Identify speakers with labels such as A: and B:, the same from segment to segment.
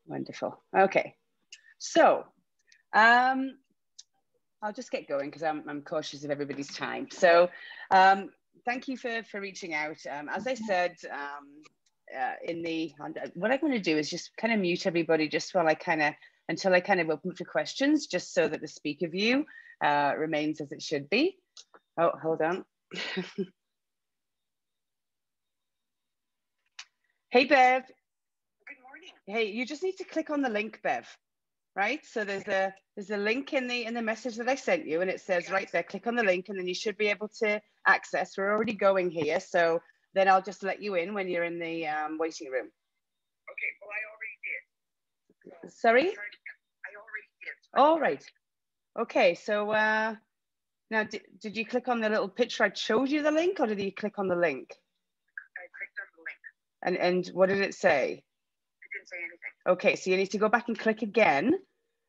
A: Wonderful. Okay. So I'll just get going because I'm cautious of everybody's time. So thank you for reaching out. As I said, what I'm going to do is just kind of mute everybody just while until I kind of open for questions, just so that the speaker view remains as it should be. Oh, hold on. Hey, Bev.
B: Good morning.
A: Hey, you just need to click on the link, Bev. Right, so there's a link in the message that I sent you, and it says right there, click on the link, and then you should be able to access. We're already going here, so then I'll just let you in when you're in the waiting room.
B: Okay, well, I already did. So
A: sorry?
B: I already did.
A: All right. Okay, so now did you click on the little picture I showed you the link, or did you click on the link?
B: I clicked on the link.
A: And what did it say?
B: It didn't say anything.
A: Okay, so you need to go back and click again.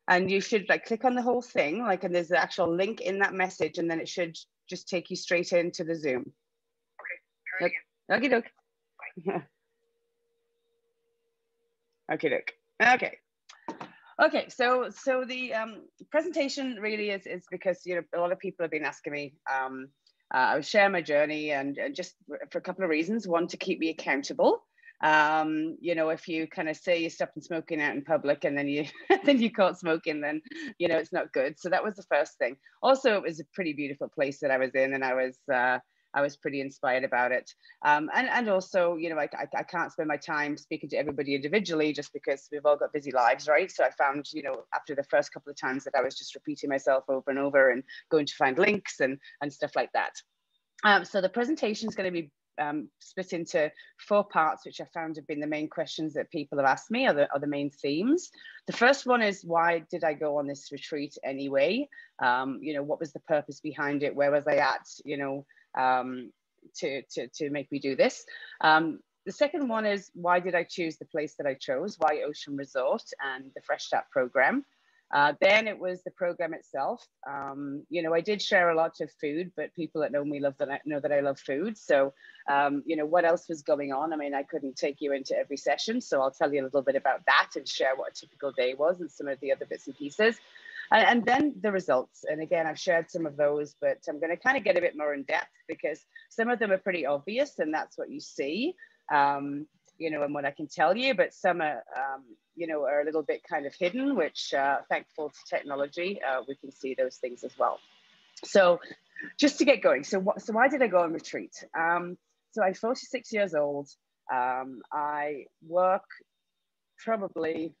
A: And you should like click on the whole thing, like, and there's the actual link in that message, and then it should just take you straight into the Zoom.
B: Okay, try again.
A: Okay, doke. Okay, doke. Okay, so the presentation really is because, you know, a lot of people have been asking me. I was sharing my journey, and just for a couple of reasons. One, to keep me accountable. You know, if you kind of say you stopped smoking out in public and then you caught smoking, then, you know, it's not good. So that was the first thing. Also, it was a pretty beautiful place that I was in, and I was pretty inspired about it. And also, you know, I can't spend my time speaking to everybody individually just because we've all got busy lives, right? So I found, you know, after the first couple of times that I was just repeating myself over and over and going to find links and stuff like that. So the presentation is going to be split into 4 parts, which I found have been the main questions that people have asked me, are the main themes. The first one is, why did I go on this retreat anyway? You know, what was the purpose behind it? Where was I at, you know, to make me do this? The second one is, why did I choose the place that I chose? Why Ocean Resort and the Fresh Start program? Then it was the program itself. You know, I did share a lot of food, but people that know me know that I love food. So, you know, what else was going on? I mean, I couldn't take you into every session, so I'll tell you a little bit about that and share what a typical day was and some of the other bits and pieces. And then the results. And again, I've shared some of those, but I'm going to kind of get a bit more in depth because some of them are pretty obvious and that's what you see. You know, and what I can tell you, but some are, you know, are a little bit kind of hidden, which thankful to technology, we can see those things as well. So just to get going, so why did I go on retreat? So I'm 46 years old. I work probably,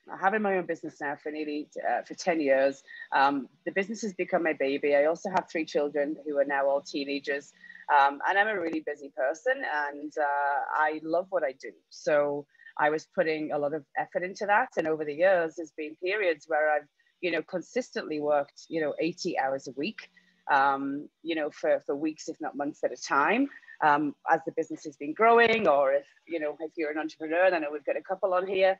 A: I have my own business now for nearly for 10 years. The business has become my baby. I also have 3 children who are now all teenagers. And I'm a really busy person, and I love what I do. So I was putting a lot of effort into that. And over the years, there's been periods where I've, you know, consistently worked, you know, 80 hours a week, you know, for weeks, if not months at a time, as the business has been growing, or if, you know, if you're an entrepreneur, and I know we've got a couple on here,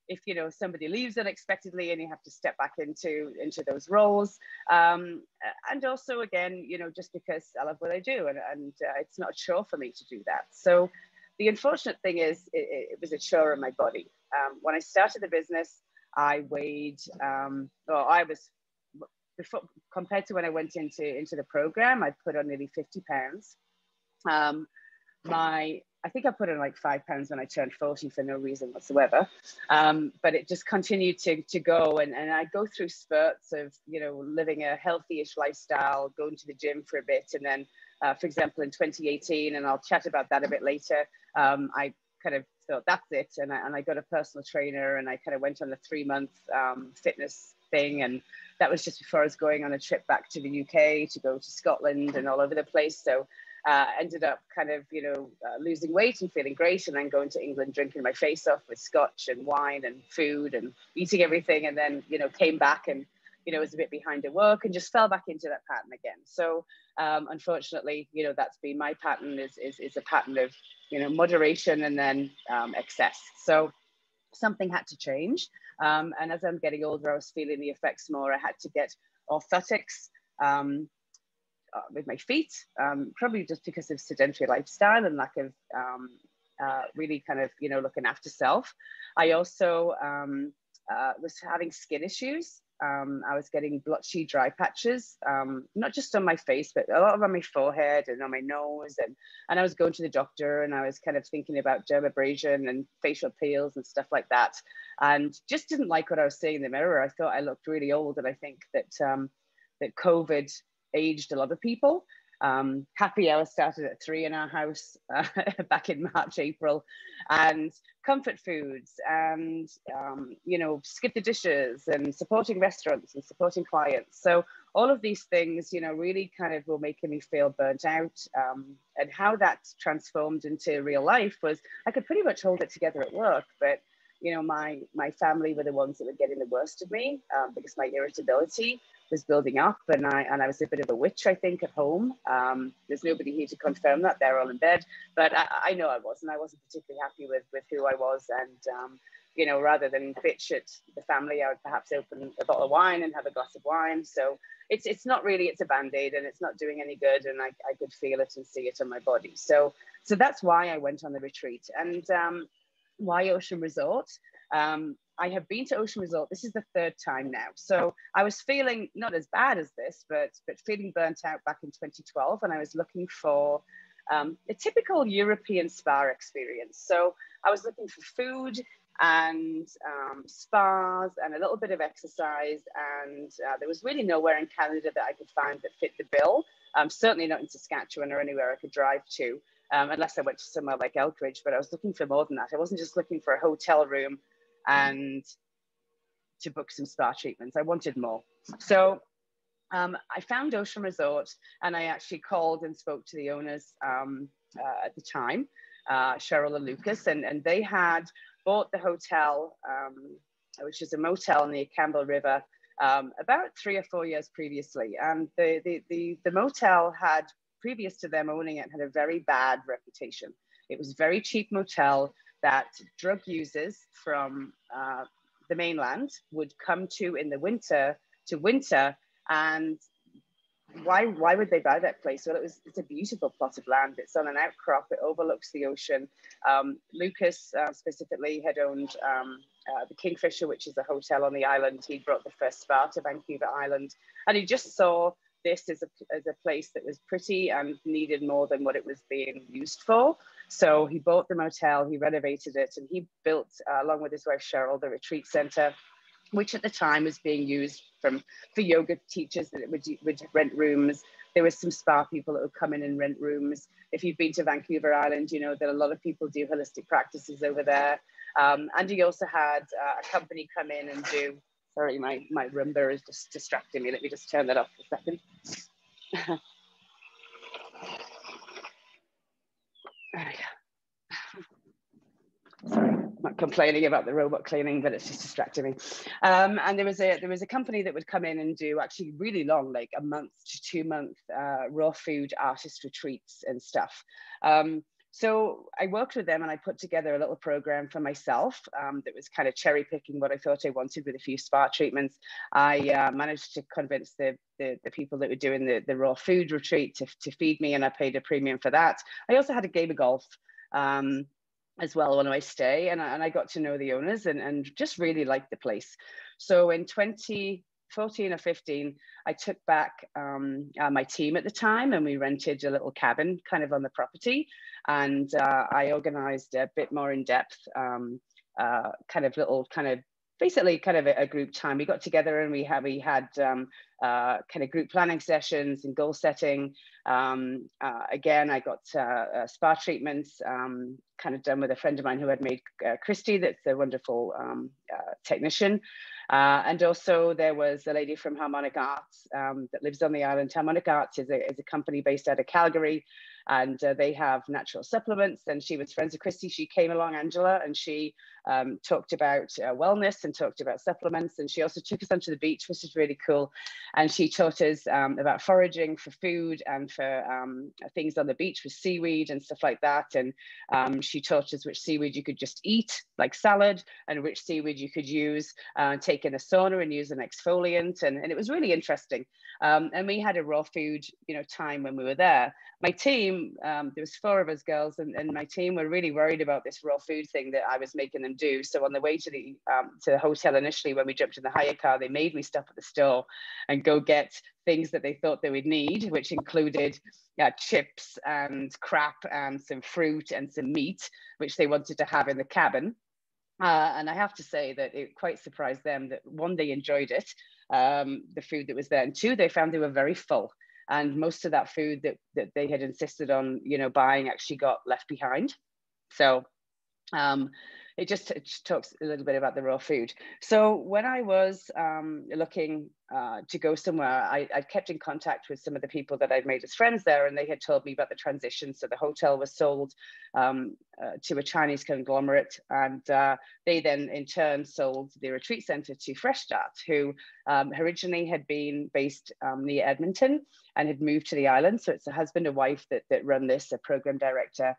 A: if you know, somebody leaves unexpectedly and you have to step back into those roles, and also again, you know, just because I love what I do, and it's not a chore for me to do that. So the unfortunate thing is it was a chore in my body. When I started the business, I weighed, before, compared to when I went into the program, I put on nearly 50 pounds. I think I put on like 5 pounds when I turned 40 for no reason whatsoever. But it just continued to go. And I go through spurts of, you know, living a healthy-ish lifestyle, going to the gym for a bit. And then, for example, in 2018, and I'll chat about that a bit later, I kind of thought, that's it. And I got a personal trainer, and I kind of went on a 3-month fitness thing. And that was just before I was going on a trip back to the UK to go to Scotland and all over the place. So ended up kind of, you know, losing weight and feeling great, and then going to England, drinking my face off with scotch and wine and food and eating everything. And then, you know, came back and, you know, was a bit behind at work and just fell back into that pattern again. So unfortunately, you know, that's been my pattern, is a pattern of, you know, moderation and then excess. So something had to change. And as I'm getting older, I was feeling the effects more. I had to get orthotics with my feet, probably just because of sedentary lifestyle and lack of really kind of, you know, looking after self. I also was having skin issues. I was getting blotchy dry patches, not just on my face, but a lot of on my forehead and on my nose. And I was going to the doctor, and I was kind of thinking about dermabrasion and facial peels and stuff like that. And just didn't like what I was seeing in the mirror. I thought I looked really old. And I think that, that COVID aged a lot of people. Happy hour started at 3 in our house back in March, April, and comfort foods and, you know, skip the dishes and supporting restaurants and supporting clients. So all of these things, you know, really kind of were making me feel burnt out. And how that transformed into real life was I could pretty much hold it together at work, but you know, my family were the ones that were getting the worst of me, because my irritability was building up, and I was a bit of a witch, I think, at home. There's nobody here to confirm that. They're all in bed, but I know I wasn't particularly happy with who I was. And you know, rather than bitch at the family, I would perhaps open a bottle of wine and have a glass of wine. So it's not really, it's a band-aid, and it's not doing any good, and I could feel it and see it on my body. So that's why I went on the retreat. And why Ocean Resort? I have been to Ocean Resort. This is the 3rd time now. So I was feeling not as bad as this, but feeling burnt out back in 2012. And I was looking for a typical European spa experience. So I was looking for food and spas and a little bit of exercise. And there was really nowhere in Canada that I could find that fit the bill. Certainly not in Saskatchewan or anywhere I could drive to. Unless I went to somewhere like Elkridge, but I was looking for more than that. I wasn't just looking for a hotel room and to book some spa treatments. I wanted more. So I found Ocean Resort, and I actually called and spoke to the owners at the time, Cheryl and Lucas, and they had bought the hotel, which is a motel near Campbell River, about 3 or 4 years previously. And the motel had, previous to them owning it, had a very bad reputation. It was a very cheap motel that drug users from the mainland would come to in the winter to winter. And why would they buy that place? Well, it's a beautiful plot of land. It's on an outcrop. It overlooks the ocean. Lucas specifically had owned the Kingfisher, which is a hotel on the island. He brought the first spa to Vancouver Island, and he just saw this as a place that was pretty and needed more than what it was being used for. So he bought the motel, he renovated it, and he built, along with his wife Cheryl, the retreat center, which at the time was being used for yoga teachers that would rent rooms. There was some spa people that would come in and rent rooms. If you've been to Vancouver Island, you know that a lot of people do holistic practices over there. And he also had a company come in and do, sorry, my Roomba is just distracting me. Let me just turn that off for a second. Sorry, I'm not complaining about the robot cleaning, but it's just distracting me. And there was a company that would come in and do actually really long, like a month to 2 month raw food artist retreats and stuff. So I worked with them, and I put together a little program for myself that was kind of cherry picking what I thought I wanted with a few spa treatments. I managed to convince the people that were doing the raw food retreat to feed me, and I paid a premium for that. I also had a game of golf as well when I stay, and I got to know the owners and just really liked the place. So in 2014 or 15, I took back my team at the time, and we rented a little cabin kind of on the property. And I organized a bit more in depth, basically kind of a group time. We got together and we had kind of group planning sessions and goal setting. Again, I got spa treatments kind of done with a friend of mine who had made Christy, that's a wonderful technician. And also there was a lady from Harmonic Arts that lives on the island. Harmonic Arts is a company based out of Calgary, and they have natural supplements, and she was friends with Christy. She came along, Angela, and she talked about wellness and talked about supplements. And she also took us onto the beach, which is really cool. And she taught us about foraging for food and for things on the beach with seaweed and stuff like that. And she taught us which seaweed you could just eat, like salad, and which seaweed you could use, take in a sauna and use an exfoliant. And it was really interesting. And we had a raw food, time when we were there. My team team, there was 4 of us girls, and my team were really worried about this raw food thing that I was making them do. So on the way to the hotel initially, when we jumped in the hire car, they made me stop at the store and go get things that they thought they would need, which included chips and crap and some fruit and some meat, which they wanted to have in the cabin. And I have to say that it quite surprised them that, 1, they enjoyed it, the food that was there, and 2, they found they were very full. And most of that food that they had insisted on, buying actually got left behind. So it just talks a little bit about the raw food. So when I was looking to go somewhere, I kept in contact with some of the people that I'd made as friends there, and they had told me about the transition. So the hotel was sold to a Chinese conglomerate, and they then in turn sold the retreat center to Fresh Start, who originally had been based near Edmonton and had moved to the island. So it's a husband and wife that run this, a program director,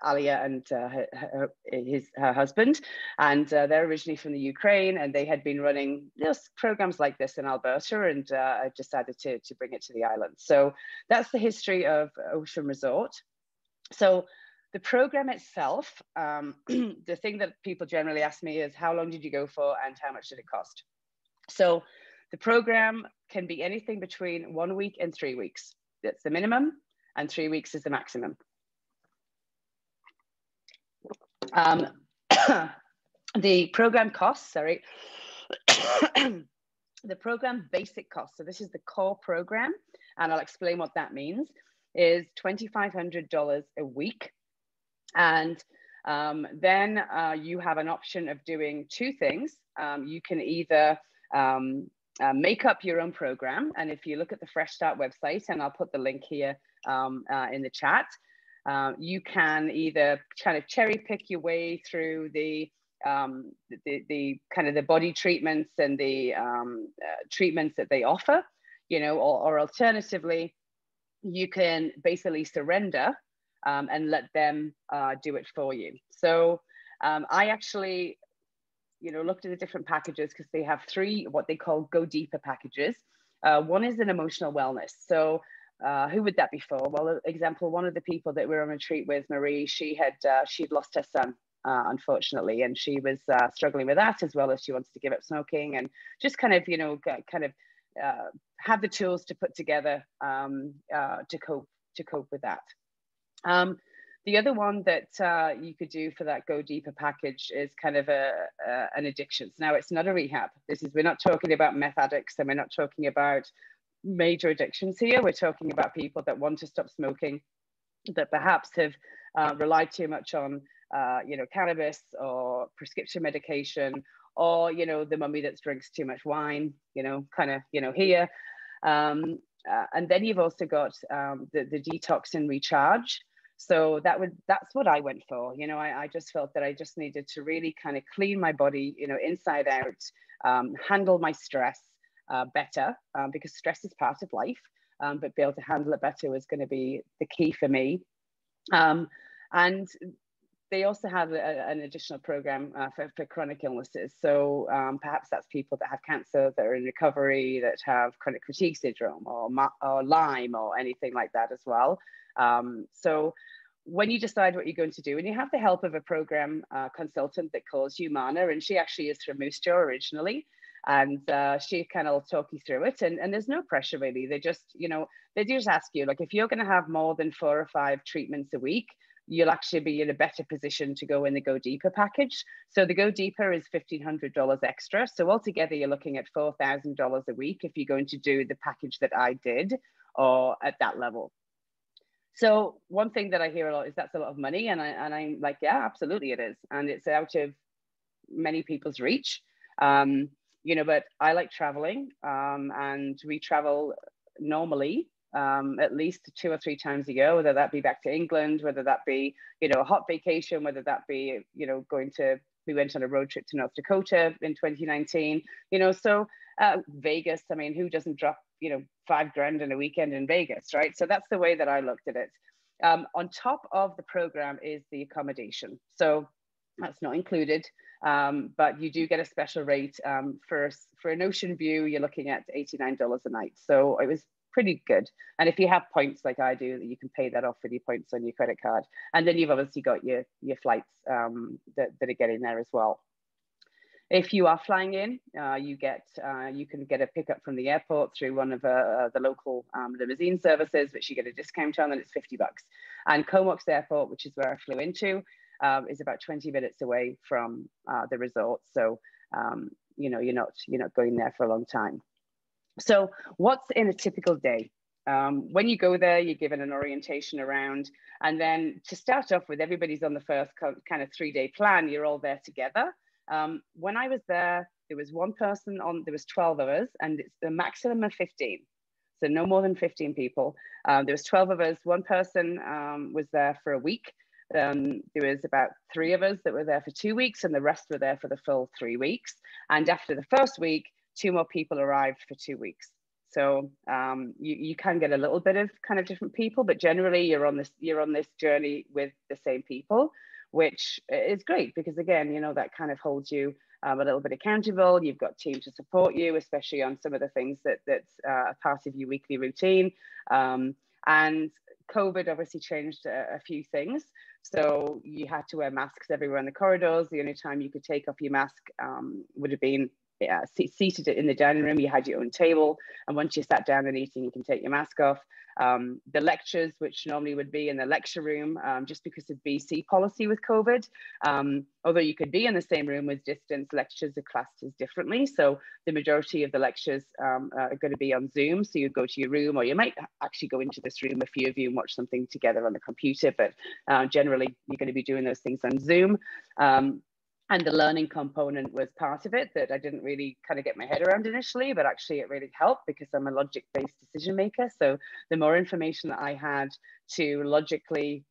A: Alia and her husband, and they're originally from the Ukraine, and they had been running programs like this in Alberta, and I decided to bring it to the island. So that's the history of Ocean Resort. So the program itself, the thing that people generally ask me is, how long did you go for and how much did it cost? So the program can be anything between 1 week and 3 weeks. That's the minimum, and 3 weeks is the maximum. The program costs, the program basic cost, so this is the core program, and I'll explain what that means, is $2,500 a week. And then you have an option of doing 2 things. You can either make up your own program, and if you look at the Fresh Start website, and I'll put the link here in the chat, you can either kind of cherry pick your way through the kind of the body treatments and the treatments that they offer, or alternatively, you can basically surrender and let them do it for you. So I actually, looked at the different packages, because they have 3 what they call go deeper packages. One is an emotional wellness. So who would that be for? Well, example, one of the people that we were on a retreat with, Marie, she'd lost her son, unfortunately, and she was struggling with that, as well as she wants to give up smoking, and just kind of, have the tools to put together to cope with that. The other one that you could do for that Go Deeper package is kind of an addictions. Now, it's not a rehab. We're not talking about meth addicts, and we're not talking about major addictions here. We're talking about people that want to stop smoking, that perhaps have relied too much on cannabis or prescription medication, or the mummy that drinks too much wine, here. And then you've also got the detox and recharge. So that's what I went for. I just felt that I just needed to really kind of clean my body, inside out, handle my stress better, because stress is part of life, but be able to handle it better was going to be the key for me. And they also have an additional program for chronic illnesses. So perhaps that's people that have cancer, that are in recovery, that have chronic fatigue syndrome or Lyme or anything like that as well. So when you decide what you're going to do, and you have the help of a program consultant that calls Humana, and she actually is from Moose Jaw originally, and she kind of will talk you through it, and there's no pressure really. They just ask you, like, if you're going to have more than 4 or 5 treatments a week, you'll actually be in a better position to go in the Go Deeper package. So the Go Deeper is $1,500 extra. So altogether, you're looking at $4,000 a week if you're going to do the package that I did, or at that level. So one thing that I hear a lot is that's a lot of money, and I'm like, yeah, absolutely it is, and it's out of many people's reach. But I like traveling, and we travel normally at least 2 or 3 times a year, whether that be back to England, whether that be, a hot vacation, whether that be, we went on a road trip to North Dakota in 2019, so Vegas, I mean, who doesn't drop, $5,000 in a weekend in Vegas, right? So that's the way that I looked at it. On top of the program is the accommodation. So that's not included, but you do get a special rate for an ocean view. You're looking at $89 a night. So it was pretty good. And if you have points like I do, you can pay that off with your points on your credit card. And then you've obviously got your flights that are getting there as well. If you are flying in, you can get a pickup from the airport through one of the local limousine services, which you get a discount on, and it's $50. And Comox Airport, which is where I flew into, is about 20 minutes away from the resort. So you're not going there for a long time. So what's in a typical day? When you go there, you're given an orientation around, and then to start off with, everybody's on the first kind of 3-day plan. You're all there together. When I was there, there was one person there was 12 of us, and it's the maximum of 15. So no more than 15 people. There was 12 of us. One person was there for a week. There was about 3 of us that were there for 2 weeks, and the rest were there for the full 3 weeks. And after the first week, 2 more people arrived for 2 weeks. So you can get a little bit of kind of different people, but generally you're on this journey with the same people, which is great because, again, that kind of holds you a little bit accountable. You've got team to support you, especially on some of the things that's a part of your weekly routine. And COVID obviously changed a few things. So you had to wear masks everywhere in the corridors. The only time you could take off your mask would have been seated in the dining room. You had your own table, and once you sat down and eating, you can take your mask off. The lectures, which normally would be in the lecture room, just because of BC policy with COVID, although you could be in the same room with distance, lectures are classed as differently. So the majority of the lectures are going to be on Zoom. So you go to your room, or you might actually go into this room, a few of you, and watch something together on the computer, but generally you're going to be doing those things on Zoom. And the learning component was part of it that I didn't really kind of get my head around initially, but actually it really helped because I'm a logic-based decision maker. So the more information that I had to logically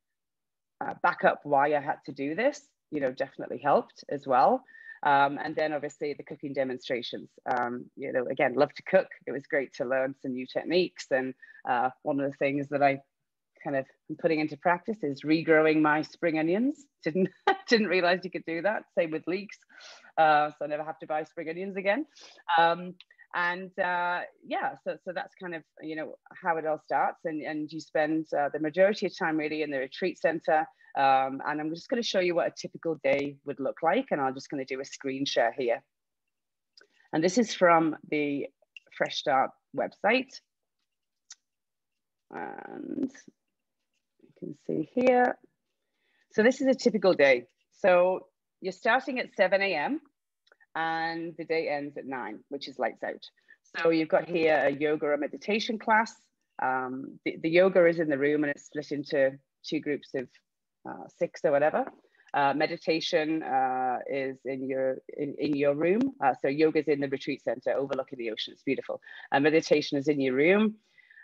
A: back up why I had to do this, definitely helped as well. And then obviously the cooking demonstrations, again, love to cook. It was great to learn some new techniques. And one of the things that I kind of putting into practice is regrowing my spring onions. Didn't realize you could do that. Same with leeks. So I never have to buy spring onions again. So that's kind of, how it all starts. And you spend the majority of time really in the retreat center. And I'm just going to show you what a typical day would look like. And I'm just going to do a screen share here. And this is from the Fresh Start website. And you can see here. So this is a typical day. So you're starting at 7 a.m. and the day ends at 9, which is lights out. So you've got here a yoga or meditation class. The yoga is in the room and it's split into 2 groups of 6 or whatever. Meditation is in your room. So yoga is in the retreat center overlooking the ocean. It's beautiful. Meditation is in your room.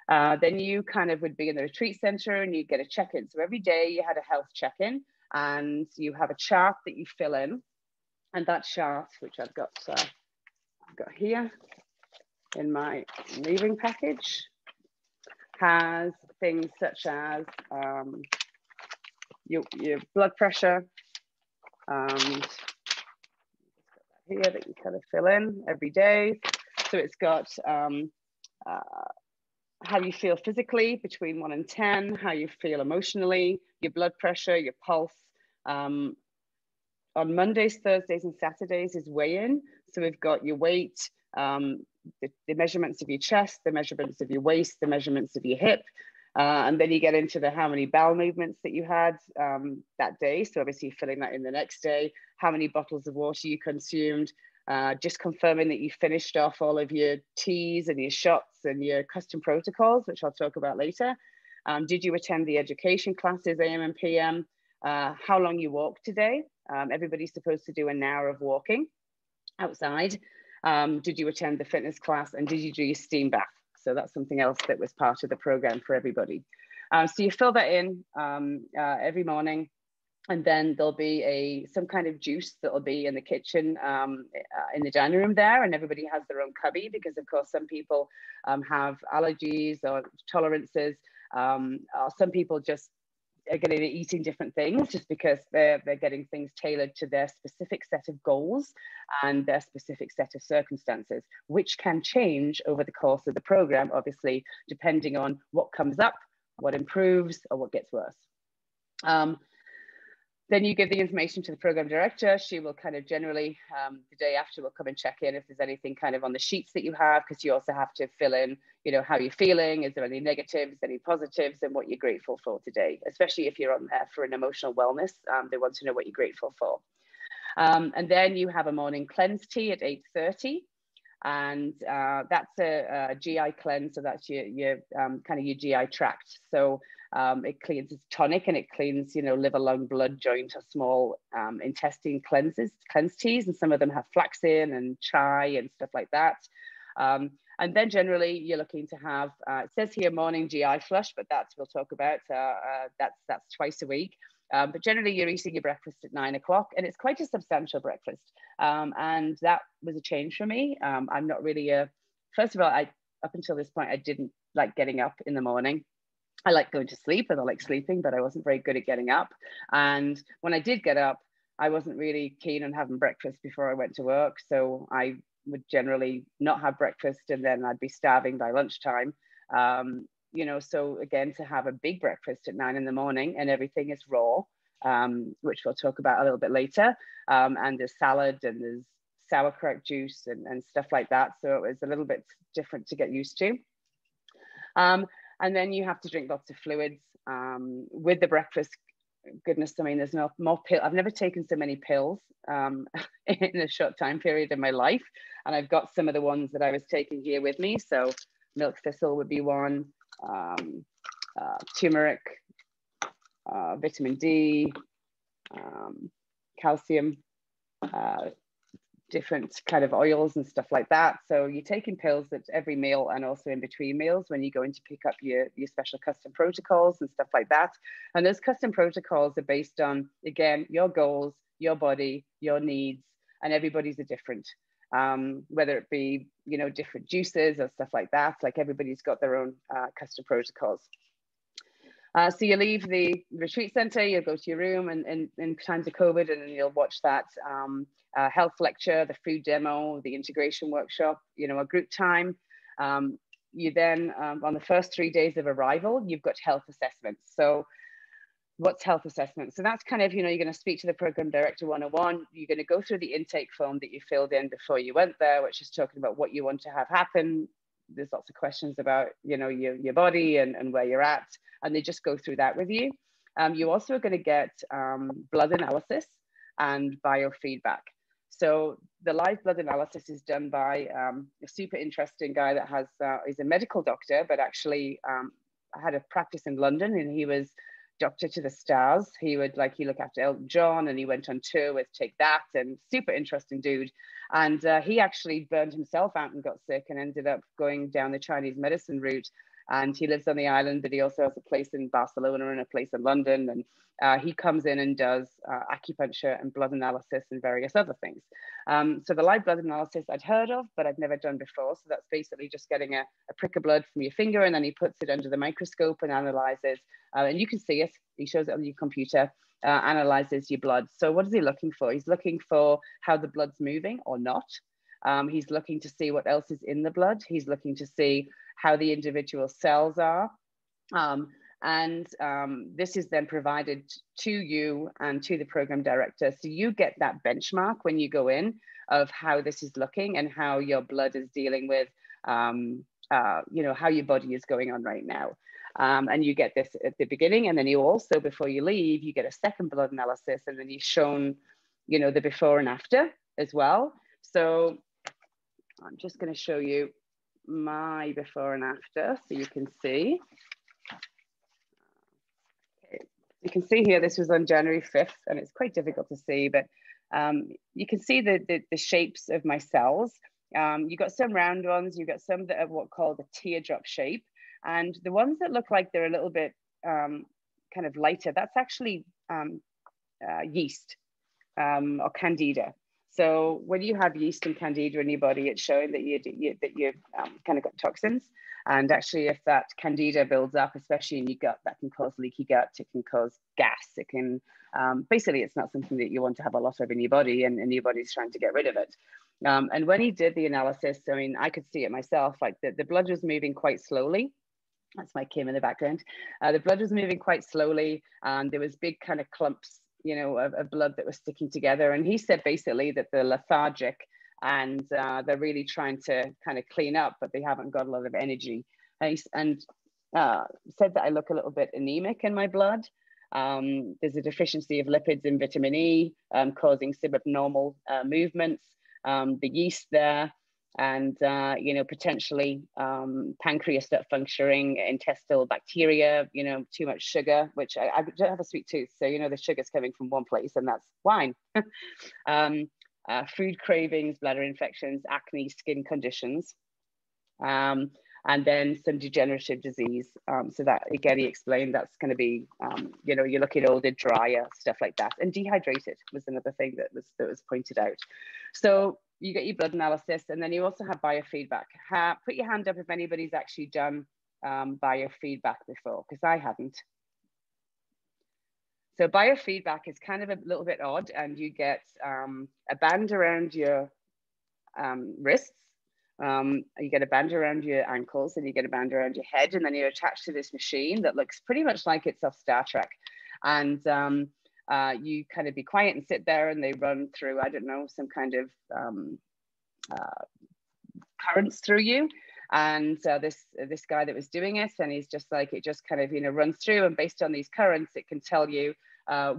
A: Then you kind of would be in the retreat center and you get a check-in. So every day you had a health check-in and you have a chart that you fill in. And that chart, which I've got here in my leaving package, has things such as your blood pressure, and here that you kind of fill in every day. So it's got how you feel physically between 1 and 10, how you feel emotionally, your blood pressure, your pulse. On Mondays, Thursdays, and Saturdays is weigh-in. So we've got your weight, the measurements of your chest, the measurements of your waist, the measurements of your hip. And then you get into the how many bowel movements that you had that day. So obviously filling that in the next day, how many bottles of water you consumed, just confirming that you finished off all of your teas and your shots and your custom protocols, which I'll talk about later. Did you attend the education classes, AM and PM? How long you walked today? Everybody's supposed to do an hour of walking outside. Did you attend the fitness class and did you do your steam bath? So that's something else that was part of the program for everybody. So you fill that in every morning, and then there'll be some kind of juice that'll be in the kitchen in the dining room there, and everybody has their own cubby because of course some people have allergies or tolerances, or some people just are going to be eating different things just because they're getting things tailored to their specific set of goals and their specific set of circumstances, which can change over the course of the program, obviously, depending on what comes up, what improves, or what gets worse. Then you give the information to the program director. She will kind of generally, the day after, will come and check in if there's anything kind of on the sheets that you have, because you also have to fill in, you know, how you're feeling. Is there any negatives, any positives, and what you're grateful for today, especially if you're on there for an emotional wellness. They want to know what you're grateful for. And then you have a morning cleanse tea at 8:30. And that's a GI cleanse. So that's your kind of your GI tract. So it cleans, it's tonic, and it cleans, you know, liver, lung, blood, joint, or small intestine cleanse teas. And some of them have flax in and chai and stuff like that. And then generally you're looking to have, it says here morning GI flush, but that's, we'll talk about, that's twice a week. But generally you're eating your breakfast at 9 o'clock, and it's quite a substantial breakfast. And that was a change for me. I'm not really first of all, up until this point, I didn't like getting up in the morning. I like going to sleep and I like sleeping, but I wasn't very good at getting up. And when I did get up, I wasn't really keen on having breakfast before I went to work. So I would generally not have breakfast, and then I'd be starving by lunchtime. You know, so again, to have a big breakfast at 9 in the morning and everything is raw, which we'll talk about a little bit later. And there's salad and there's sauerkraut juice and stuff like that. So it was a little bit different to get used to. And then you have to drink lots of fluids with the breakfast. Goodness, I mean, there's no more pill. I've never taken so many pills in a short time period in my life. And I've got some of the ones that I was taking here with me. So milk thistle would be one, turmeric, vitamin D, calcium, different kind of oils and stuff like that. So you're taking pills at every meal and also in between meals when you go in to pick up your special custom protocols and stuff like that. And those custom protocols are based on, again, your goals, your body, your needs, and everybody's are different. Whether it be, you know, different juices or stuff like that, like everybody's got their own custom protocols. So you leave the retreat center, you'll go to your room and in times of COVID, and then you'll watch that health lecture, the food demo, the integration workshop, you know, a group time. You then, on the first 3 days of arrival, you've got health assessments. So what's health assessment? So that's kind of, you know, you're going to speak to the program director 101. You're going to go through the intake form that you filled in before you went there, which is talking about what you want to have happen. There's lots of questions about, you know, your body and where you're at, and they just go through that with you. You also are going to get blood analysis and biofeedback. So the live blood analysis is done by a super interesting guy that has, he's a medical doctor, but actually had a practice in London, and he was doctor to the stars. He would he looked after Elton John, and he went on tour with Take That, and super interesting dude. And he actually burned himself out and got sick and ended up going down the Chinese medicine route. And he lives on the island, but he also has a place in Barcelona and a place in London. And he comes in and does acupuncture and blood analysis and various other things. So the live blood analysis I'd heard of, but I'd never done before. So that's basically just getting a prick of blood from your finger, and then he puts it under the microscope and analyzes. And you can see it. He shows it on your computer, analyzes your blood. So what is he looking for? He's looking for how the blood's moving or not. He's looking to see what else is in the blood. He's looking to see how the individual cells are. This is then provided to you and to the program director. So you get that benchmark when you go in of how this is looking and how your blood is dealing with, you know, how your body is going on right now. And you get this at the beginning, and then you also, before you leave, you get a second blood analysis, and then you're shown, you know, the before and after as well. So I'm just going to show you my before and after so you can see. Okay. You can see here, this was on January 5th, and it's quite difficult to see, but you can see the shapes of my cells. You've got some round ones, you've got some that are what called the teardrop shape, and the ones that look like they're a little bit kind of lighter, that's actually yeast or candida. So when you have yeast and candida in your body, it's showing that you've kind of got toxins. And actually, if that candida builds up, especially in your gut, that can cause leaky gut. It can cause gas. It can, basically, it's not something that you want to have a lot of in your body, and your body's trying to get rid of it. And when he did the analysis, I mean, I could see it myself, like the blood was moving quite slowly. That's my Kim in the background. The blood was moving quite slowly. There was big kind of clumps, you know, of blood that was sticking together. And he said basically that they're lethargic and they're really trying to kind of clean up, but they haven't got a lot of energy. And said that I look a little bit anemic in my blood. There's a deficiency of lipids and vitamin E, causing subabnormal movements, the yeast there, and you know, potentially pancreas not functioning, intestinal bacteria, you know, too much sugar, which I don't have a sweet tooth, so you know the sugar's coming from one place, and that's wine. Food cravings, bladder infections, acne, skin conditions, and then some degenerative disease. So that, again, he explained that's going to be, you know, you're looking older, drier, stuff like that. And dehydrated was another thing that was pointed out. So you get your blood analysis, and then you also have biofeedback. Put your hand up if anybody's actually done biofeedback before, because I hadn't. So biofeedback is kind of a little bit odd, and you get a band around your wrists, you get a band around your ankles, and you get a band around your head, and then you're attached to this machine that looks pretty much like it's off Star Trek. And you kind of be quiet and sit there, and they run through, I don't know, some kind of currents through you. And this guy that was doing it, and he's just like, it just kind of, you know, runs through, and based on these currents, it can tell you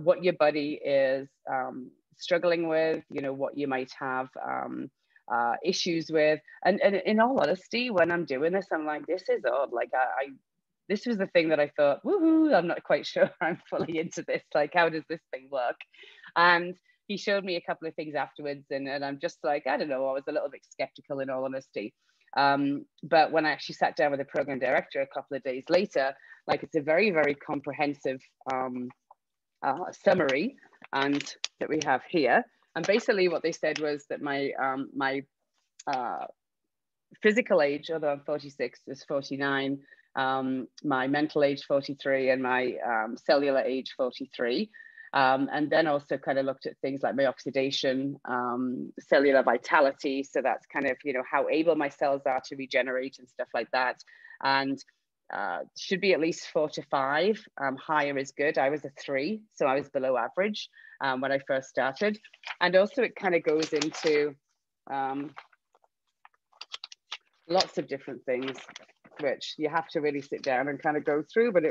A: what your body is struggling with, you know, what you might have issues with. And in all honesty, when I'm doing this, I'm like, this is odd. Like this was the thing that I thought, woohoo, I'm not quite sure I'm fully into this. Like, how does this thing work? And he showed me a couple of things afterwards, and I'm just like, I don't know, I was a little bit skeptical in all honesty. But when I actually sat down with the program director a couple of days later, like, it's a very, very comprehensive summary, and that we have here. And basically what they said was that my physical age, although I'm 46, is 49, my mental age 43, and my cellular age 43. And then also kind of looked at things like my oxidation, cellular vitality. So that's kind of, you know, how able my cells are to regenerate and stuff like that. And should be at least 4 to 5. Higher is good. I was a 3, so I was below average when I first started. And also it kind of goes into lots of different things, which you have to really sit down and kind of go through. But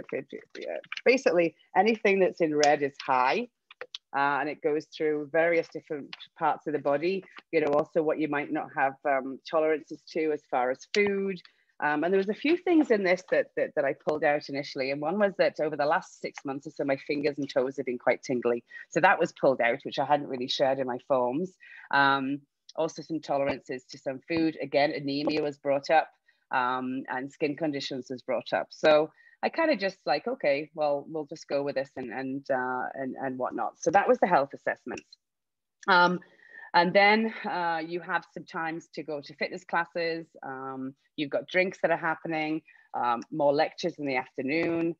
A: basically anything that's in red is high, and it goes through various different parts of the body. You know, also what you might not have tolerances to as far as food. And there was a few things in this that I pulled out initially. And one was that over the last 6 months or so, my fingers and toes have been quite tingly. So that was pulled out, which I hadn't really shared in my forms. Also some tolerances to some food. Again, anemia was brought up, and skin conditions was brought up. So I kind of just like, okay, well, we'll just go with this and whatnot. So that was the health assessments. And then you have some times to go to fitness classes. You've got drinks that are happening, more lectures in the afternoon,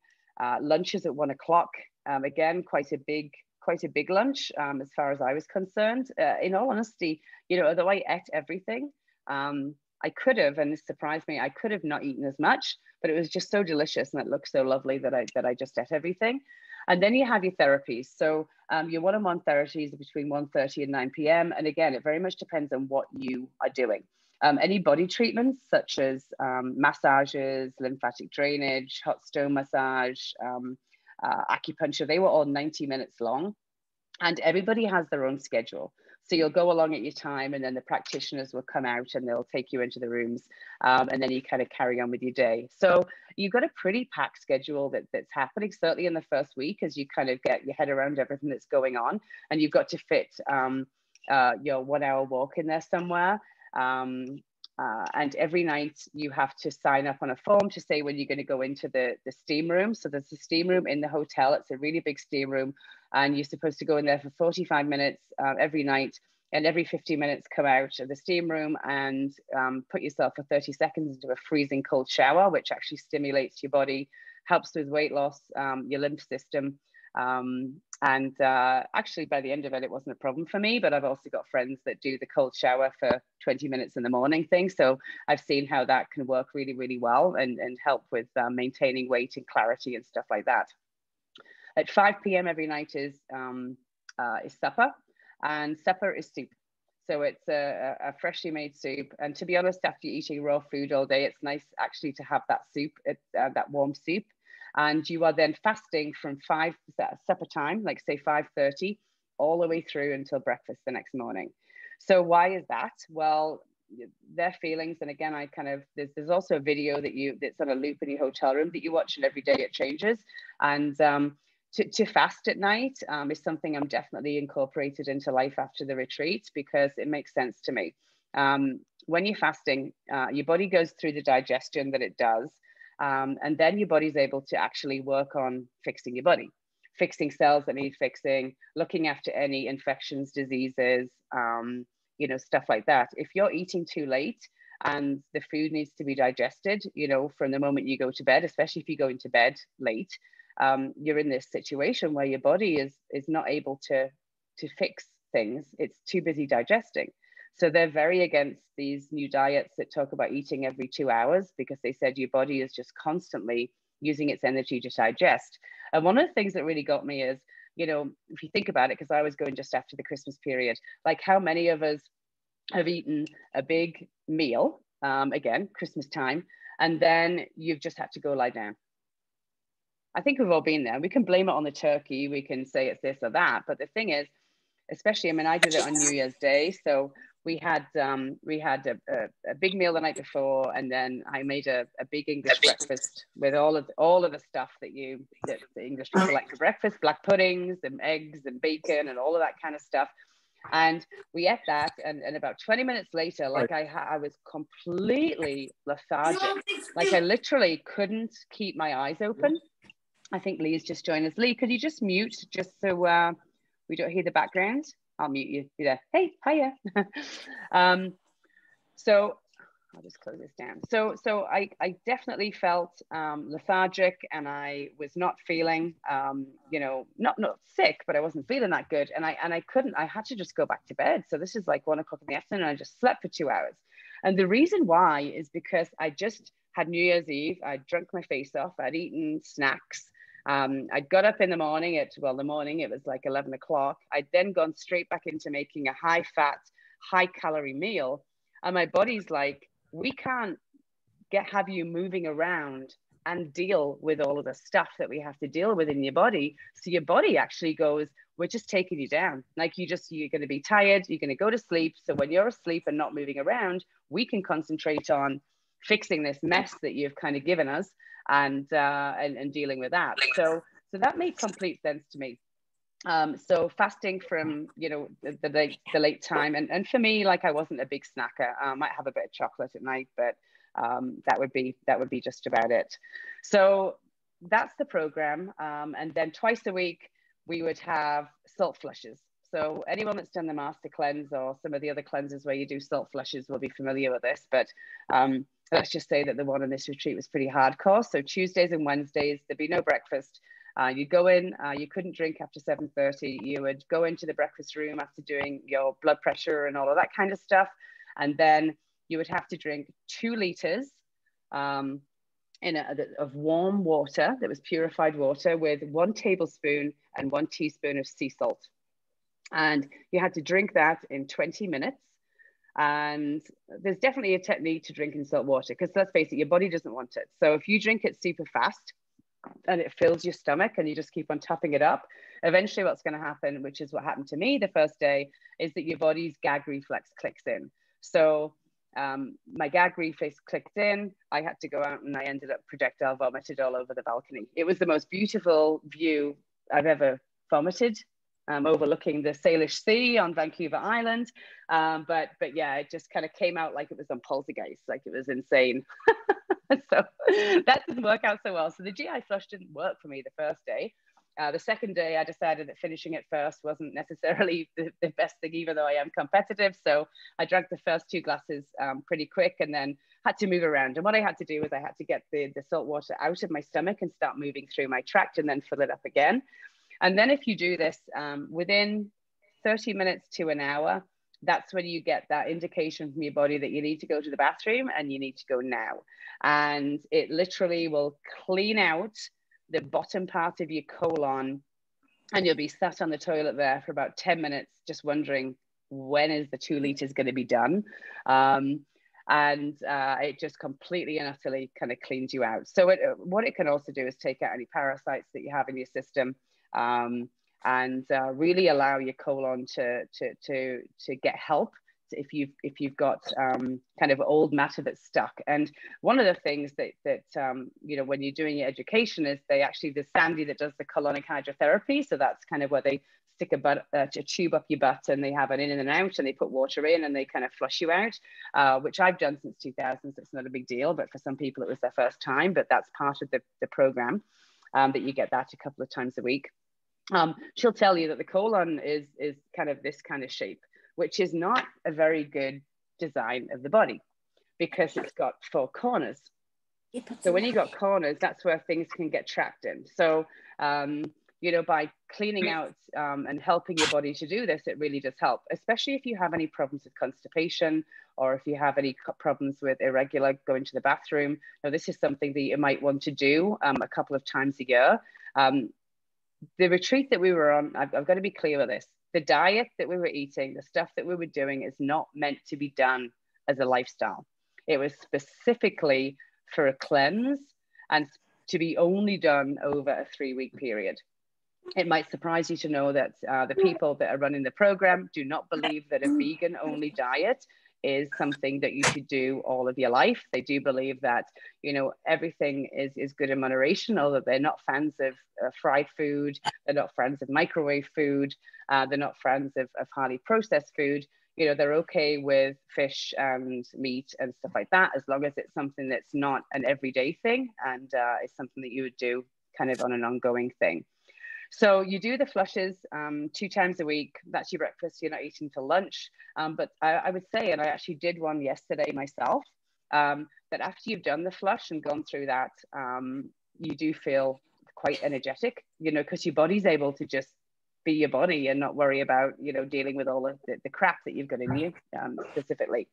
A: lunches at 1 o'clock. Again, quite a big lunch as far as I was concerned. In all honesty, you know, although I ate everything, I could have, and this surprised me, I could have not eaten as much, but it was just so delicious and it looked so lovely that I just ate everything. And then you have your therapies. So your one-on-one therapies are between 1:30 and 9 p.m. And again, it very much depends on what you are doing. Any body treatments such as massages, lymphatic drainage, hot stone massage, acupuncture, they were all 90 minutes long, and everybody has their own schedule. So you'll go along at your time, and then the practitioners will come out and they'll take you into the rooms, and then you kind of carry on with your day. So you've got a pretty packed schedule that's happening, certainly in the first week, as you kind of get your head around everything that's going on, and you've got to fit your 1 hour walk in there somewhere. And every night you have to sign up on a form to say when you're going to go into the steam room. So there's a steam room in the hotel. It's a really big steam room, and you're supposed to go in there for 45 minutes every night. and every 15 minutes come out of the steam room and put yourself for 30 seconds into a freezing cold shower, which actually stimulates your body, helps with weight loss, your lymph system. Actually, by the end of it, it wasn't a problem for me, but I've also got friends that do the cold shower for 20 minutes in the morning thing. So I've seen how that can work really, really well and help with maintaining weight and clarity and stuff like that. At 5 p.m. every night is supper, and supper is soup. So it's a freshly made soup. And to be honest, after eating raw food all day, it's nice actually to have that soup, that warm soup. And you are then fasting from supper time, like say 5:30, all the way through until breakfast the next morning. So why is that? Well, their feelings, and again, there's also a video that's on a loop in your hotel room that you watch, and every day it changes. And to fast at night is something I'm definitely incorporated into life after the retreat, because it makes sense to me. When you're fasting, your body goes through the digestion that it does. And then your body's able to actually work on fixing your body, fixing cells that need fixing, looking after any infections, diseases, stuff like that. If you're eating too late and the food needs to be digested, from the moment you go to bed, especially if you go into bed late, you're in this situation where your body is not able to fix things. It's too busy digesting. So they're very against these new diets that talk about eating every 2 hours, because they said your body is just constantly using its energy to digest. And one of the things that really got me is, if you think about it, because I was going just after the Christmas period, like how many of us have eaten a big meal, again, Christmas time, and then you've just had to go lie down. I think we've all been there. We can blame it on the turkey. We can say it's this or that. But the thing is, especially, I did it on New Year's Day. So we had a big meal the night before, and then I made a big English breakfast with all of the stuff that the English people like for breakfast, black puddings and eggs and bacon and all of that kind of stuff. And we ate that, and about 20 minutes later, like I was completely lethargic. Like I literally couldn't keep my eyes open. I think Lee's just joined us. Lee, could you just mute just so we don't hear the background? I'll mute you. You're there. Hey, hiya. So I'll just close this down. So I definitely felt lethargic, and I was not feeling, not sick, but I wasn't feeling that good. And I had to just go back to bed. So this is like 1 o'clock in the afternoon, and I just slept for 2 hours. And the reason why is because I just had New Year's Eve. I'd drunk my face off. I'd eaten snacks. I'd got up in the morning it was like 11 o'clock. I'd then gone straight back into making a high fat, high calorie meal. And my body's like, we can't have you moving around and deal with all of the stuff that we have to deal with in your body. So your body actually goes, we're just taking you down. Like you're going to be tired. You're going to go to sleep. So when you're asleep and not moving around, we can concentrate on fixing this mess that you've kind of given us, and dealing with that. So that made complete sense to me. So fasting from the late time, and for me, like I wasn't a big snacker. I might have a bit of chocolate at night, but that would be just about it. So that's the program. And then twice a week we would have salt flushes. So anyone that's done the master cleanse or some of the other cleanses where you do salt flushes will be familiar with this, but let's just say that the one on this retreat was pretty hardcore. So Tuesdays and Wednesdays, there'd be no breakfast. You'd go in, you couldn't drink after 7:30. You would go into the breakfast room after doing your blood pressure and all of that kind of stuff. And then you would have to drink 2 liters of warm water that was purified water with 1 tablespoon and 1 teaspoon of sea salt. And you had to drink that in 20 minutes. And there's definitely a technique to drinking salt water, because let's face it, your body doesn't want it. So if you drink it super fast and it fills your stomach and you just keep on topping it up, eventually what's going to happen, which is what happened to me the first day, is that your body's gag reflex clicks in. So my gag reflex clicked in. I had to go out, and I ended up projectile vomited all over the balcony. It was the most beautiful view I've ever vomited, overlooking the Salish Sea on Vancouver Island. But yeah, it just kind of came out like it was on Poltergeist, like it was insane. So that didn't work out so well. So the GI flush didn't work for me the first day. The second day, I decided that finishing it first wasn't necessarily the best thing, even though I am competitive. So I drank the first 2 glasses pretty quick and then had to move around. And what I had to do was I had to get the salt water out of my stomach and start moving through my tract and then fill it up again. And then if you do this within 30 minutes to an hour, that's when you get that indication from your body that you need to go to the bathroom and you need to go now. And it literally will clean out the bottom part of your colon, and you'll be sat on the toilet there for about 10 minutes, just wondering, when is the 2 liters going to be done? It just completely and utterly kind of cleans you out. So what it can also do is take out any parasites that you have in your system, and really allow your colon to get help if you've got kind of old matter that's stuck. And one of the things that you know, when you're doing your education is there's Sandy that does the colonic hydrotherapy. So that's kind of where they stick a tube up your butt and they have an in and an out and they put water in and they kind of flush you out, which I've done since 2000, so it's not a big deal, but for some people it was their first time. But that's part of the program, that you get that a couple of times a week. She'll tell you that the colon is kind of this kind of shape, which is not a very good design of the body because it's got 4 corners. So when you got corners, that's where things can get trapped in. So, you know, by cleaning out and helping your body to do this, it really does help, especially if you have any problems with constipation or if you have any problems with irregular going to the bathroom. Now, this is something that you might want to do a couple of times a year. The retreat that we were on, I've got to be clear with this. The diet that we were eating, the stuff that we were doing is not meant to be done as a lifestyle. It was specifically for a cleanse and to be only done over a 3-week period. It might surprise you to know that the people that are running the program do not believe that a vegan only diet is something that you should do all of your life. They do believe that, you know, everything is good in moderation, although they're not fans of fried food, they're not fans of microwave food, they're not fans of highly processed food. You know, they're okay with fish and meat and stuff like that, as long as it's something that's not an everyday thing and it's something that you would do kind of on an ongoing thing. So you do the flushes 2 times a week. That's your breakfast. You're not eating till lunch. But I would say, and I actually did one yesterday myself, that after you've done the flush and gone through that, you do feel quite energetic, you know, because your body's able to just be your body and not worry about, you know, dealing with all of the crap that you've got in you specifically.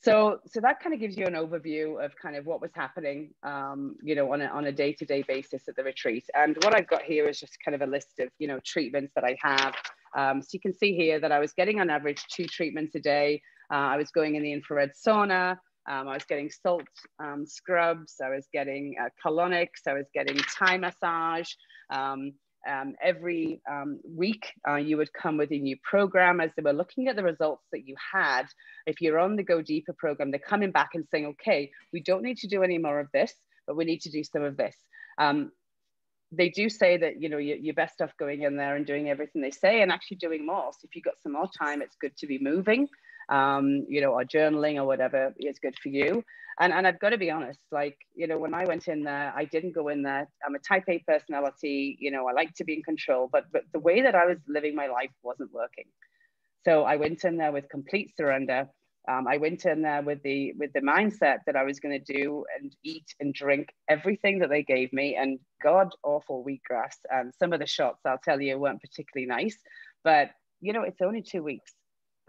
A: So that kind of gives you an overview of kind of what was happening, you know, on a day-to-day basis at the retreat. And what I've got here is just kind of a list of, you know, treatments that I have. So you can see here that I was getting on average 2 treatments a day. I was going in the infrared sauna. I was getting salt scrubs. I was getting colonics. I was getting Thai massage. Every week, you would come with a new program as they were looking at the results that you had. If you're on the Go Deeper program, they're coming back and saying, okay, we don't need to do any more of this, but we need to do some of this. They do say that, you know, you're best off going in there and doing everything they say and actually doing more. So if you've got some more time, it's good to be moving, you know, or journaling or whatever is good for you. And I've got to be honest, like, you know, when I went in there, I didn't go in there. I'm a type A personality, you know, I like to be in control, but the way that I was living my life wasn't working. So I went in there with complete surrender. I went in there with the mindset that I was going to do and eat and drink everything that they gave me, and god awful wheatgrass. Some of the shots, I'll tell you, weren't particularly nice, but you know, it's only 2 weeks.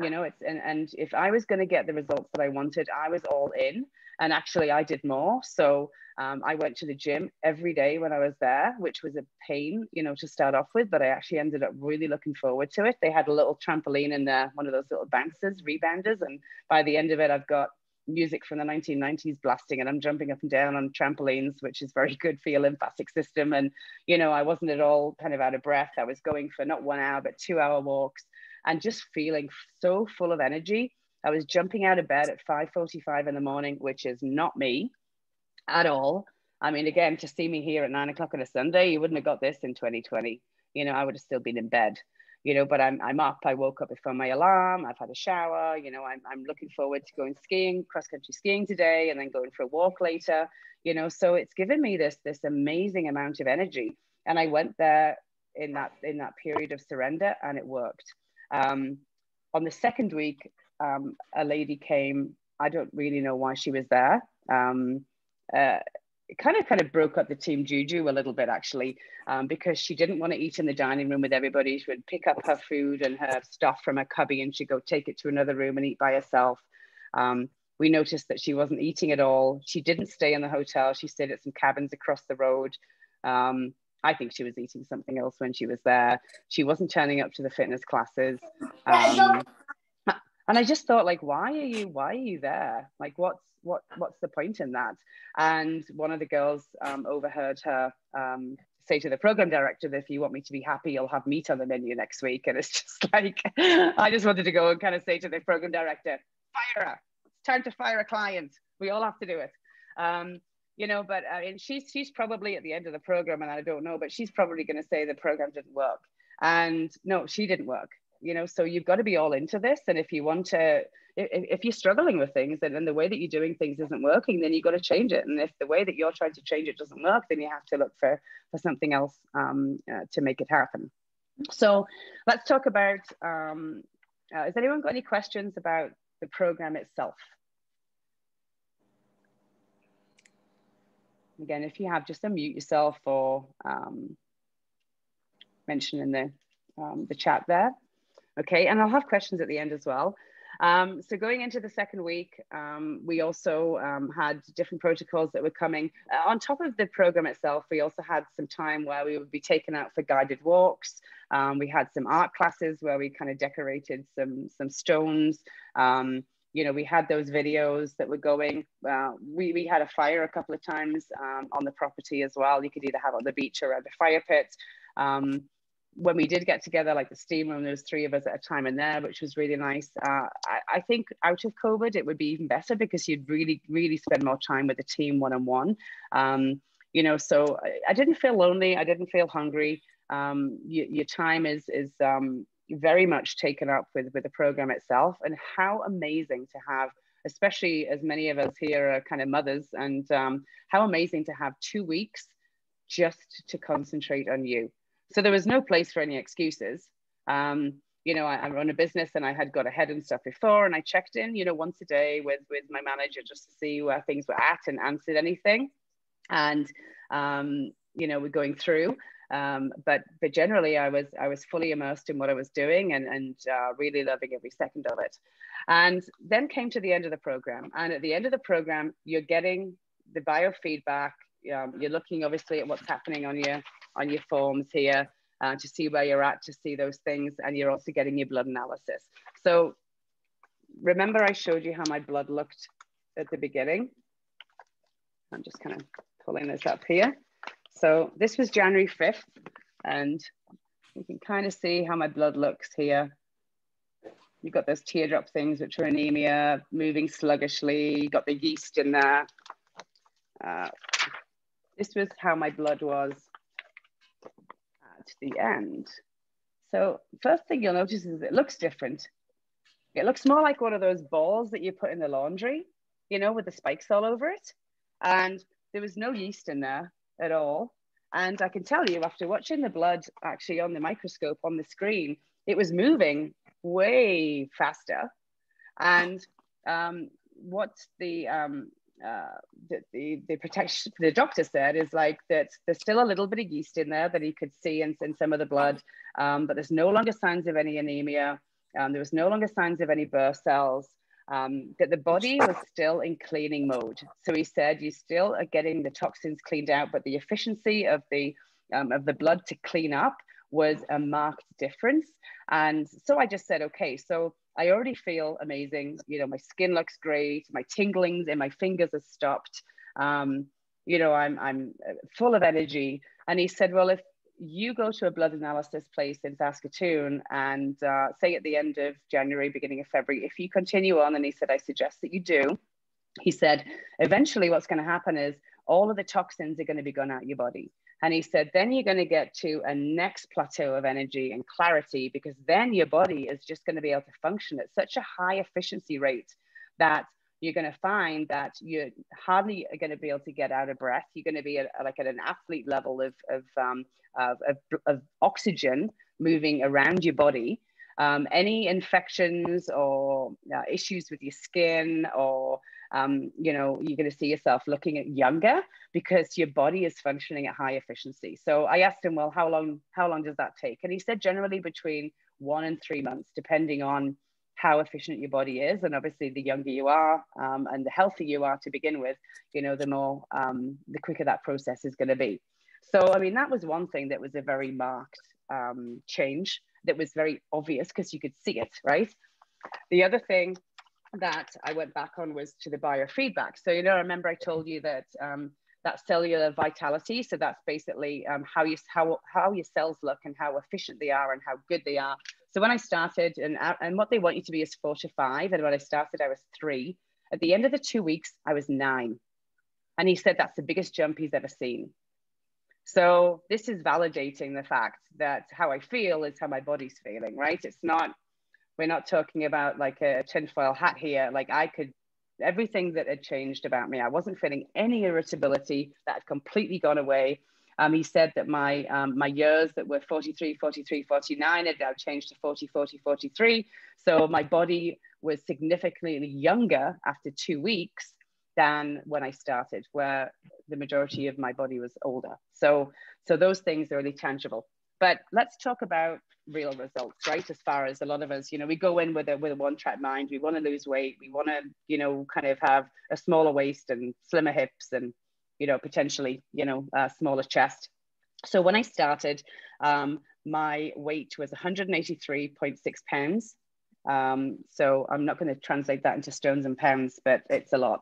A: You know, and if I was going to get the results that I wanted, I was all in. And actually I did more. So I went to the gym every day when I was there, which was a pain, you know, to start off with, but I actually ended up really looking forward to it. They had a little trampoline in there, one of those little bouncers, rebounders. And by the end of it, I've got music from the 1990s blasting and I'm jumping up and down on trampolines, which is very good for your lymphatic system. And, you know, I wasn't at all kind of out of breath. I was going for not 1 hour, but 2-hour walks and just feeling so full of energy. I was jumping out of bed at 5:45 in the morning, which is not me at all. I mean, again, to see me here at 9 o'clock on a Sunday, you wouldn't have got this in 2020. You know, I would have still been in bed, you know, but I'm up. I woke up before my alarm. I've had a shower, you know, I'm looking forward to going skiing, cross-country skiing today, and then going for a walk later, you know, so it's given me this amazing amount of energy. And I went there in that period of surrender, and it worked. On the second week, a lady came. I don't really know why she was there. It kind of broke up the team juju a little bit, actually, because she didn't want to eat in the dining room with everybody. She would pick up her food and her stuff from her cubby, and she'd go take it to another room and eat by herself. We noticed that she wasn't eating at all. She didn't stay in the hotel. She stayed at some cabins across the road. I think she was eating something else when she was there. She wasn't turning up to the fitness classes. And I just thought, like, why are you there? Like, what's the point in that? And one of the girls overheard her say to the program director that if you want me to be happy, you'll have meat on the menu next week. And it's just like, I just wanted to go and kind of say to the program director, fire her. It's time to fire a client. We all have to do it. You know, but I mean, she's probably at the end of the program, and I don't know, but she's probably going to say the program didn't work. And no, she didn't work. You know, so you've got to be all into this. And if you want to, if you're struggling with things and the way that you're doing things isn't working, then you've got to change it. And if the way that you're trying to change it doesn't work, then you have to look for something else to make it happen. So let's talk about, has anyone got any questions about the program itself? Again, if you have, just unmute yourself or mention in the chat there. Okay, and I'll have questions at the end as well. So going into the second week, we also had different protocols that were coming. On top of the program itself, we also had some time where we would be taken out for guided walks. We had some art classes where we kind of decorated some stones. You know, we had those videos that were going. We had a fire a couple of times on the property as well. You could either have it on the beach or at the fire pit. When we did get together, like the steam room, there was 3 of us at a time in there, which was really nice. I think out of COVID, it would be even better because you'd really spend more time with the team one-on-one. You know, so I didn't feel lonely. I didn't feel hungry. Your time is very much taken up with the program itself, and how amazing to have, especially as many of us here are kind of mothers, and how amazing to have 2 weeks just to concentrate on you. So there was no place for any excuses. You know, I run a business and I had got ahead and stuff before, and I checked in, you know, once a day with my manager just to see where things were at and answered anything. And, you know, we're going through, but generally I was fully immersed in what I was doing and really loving every second of it. And then came to the end of the program. And at the end of the program, you're getting the biofeedback. You're looking obviously at what's happening on your forms here to see where you're at, to see those things, and you're also getting your blood analysis. So remember I showed you how my blood looked at the beginning. I'm just kind of pulling this up here. So this was January 5th, and you can kind of see how my blood looks here. You've got those teardrop things, which are anemia, moving sluggishly. You got the yeast in there. This was how my blood was at the end. So first thing you'll notice is it looks different. It looks more like one of those balls that you put in the laundry, you know, with the spikes all over it. And there was no yeast in there at all. And I can tell you, after watching the blood actually on the microscope on the screen, it was moving way faster. And what the doctor said is like that there's still a little bit of yeast in there that he could see in some of the blood, but there's no longer signs of any anemia. There was no longer signs of any burst cells. That the body was still in cleaning mode. So he said you still are getting the toxins cleaned out, but the efficiency of the blood to clean up was a marked difference. And so I just said, okay, so I already feel amazing. You know, my skin looks great. My tinglings in my fingers have stopped. You know, I'm full of energy. And he said, well, if you go to a blood analysis place in Saskatoon and say at the end of January, beginning of February, if you continue on, and he said, I suggest that you do. He said, eventually what's going to happen is all of the toxins are going to be gone out of your body. And he said, then you're going to get to a next plateau of energy and clarity, because then your body is just going to be able to function at such a high efficiency rate that you're going to find that you're hardly going to be able to get out of breath. You're going to be like at an athlete level of oxygen moving around your body. Any infections or issues with your skin, or you know, you're going to see yourself looking at younger because your body is functioning at high efficiency. So I asked him, well, how long does that take? And he said generally between 1 and 3 months, depending on how efficient your body is. And obviously the younger you are and the healthier you are to begin with, you know, the quicker that process is going to be. So, I mean, that was one thing that was a very marked change that was very obvious because you could see it, right? The other thing that I went back on was to the biofeedback. So, you know, remember I told you that that cellular vitality. So that's basically how your cells look and how efficient they are and how good they are. So when I started, and what they want you to be is 4 to 5, and when I started, I was 3. At the end of the 2 weeks, I was 9. And he said that's the biggest jump he's ever seen. So this is validating the fact that how I feel is how my body's feeling, right? It's not, we're not talking about like a tinfoil hat here. Like everything that had changed about me, I wasn't feeling any irritability. That had completely gone away. He said that my years that were 43, 43, 49 had now changed to 40, 40, 43. So my body was significantly younger after 2 weeks than when I started, where the majority of my body was older. So those things are really tangible. But let's talk about real results, right? As far as a lot of us, you know, we go in with a one-track mind. We want to lose weight. We want to, you know, kind of have a smaller waist and slimmer hips and, you know, potentially, you know, a smaller chest. So when I started, my weight was 183.6 pounds. So I'm not going to translate that into stones and pounds, but it's a lot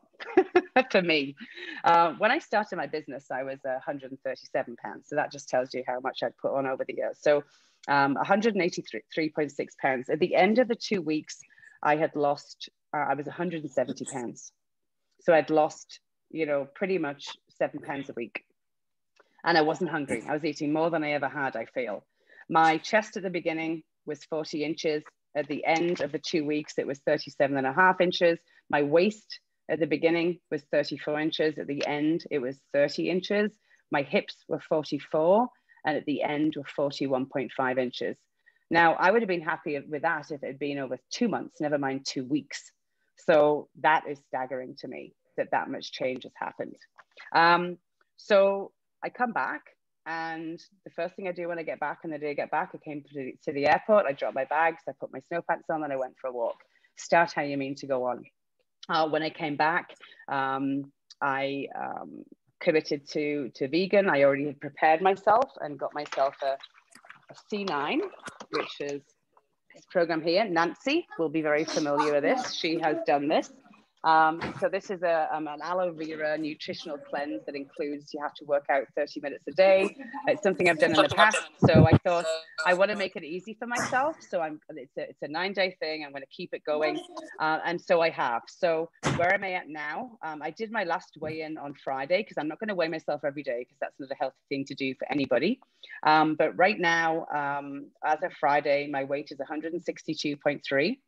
A: for me. When I started my business, I was 137 pounds. So that just tells you how much I'd put on over the years. So 183.6 pounds. At the end of the 2 weeks, I had lost, I was 170 pounds. So I'd lost, you know, pretty much 7 pounds a week. And I wasn't hungry. I was eating more than I ever had, I feel. My chest at the beginning was 40 inches. At the end of the 2 weeks, it was 37.5 inches. My waist at the beginning was 34 inches. At the end, it was 30 inches. My hips were 44, and at the end were 41.5 inches. Now, I would have been happy with that if it had been over 2 months, never mind 2 weeks. So that is staggering to me that much change has happened. So I come back, and the first thing I do when I get back, and the day I get back, I came to the airport, I dropped my bags, I put my snow pants on, and I went for a walk. Start how you mean to go on. When I came back, I committed to vegan. I already had prepared myself and got myself a C9, which is this program here. Nancy will be very familiar with this. She has done this. So this is an aloe vera nutritional cleanse that includes, you have to work out 30 minutes a day. It's something I've done in the past. So I thought I want to make it easy for myself. So it's a 9-day thing. I'm going to keep it going. And so I have. So where am I at now? I did my last weigh-in on Friday because I'm not going to weigh myself every day because that's not a healthy thing to do for anybody. But right now, as of Friday, my weight is 162.3.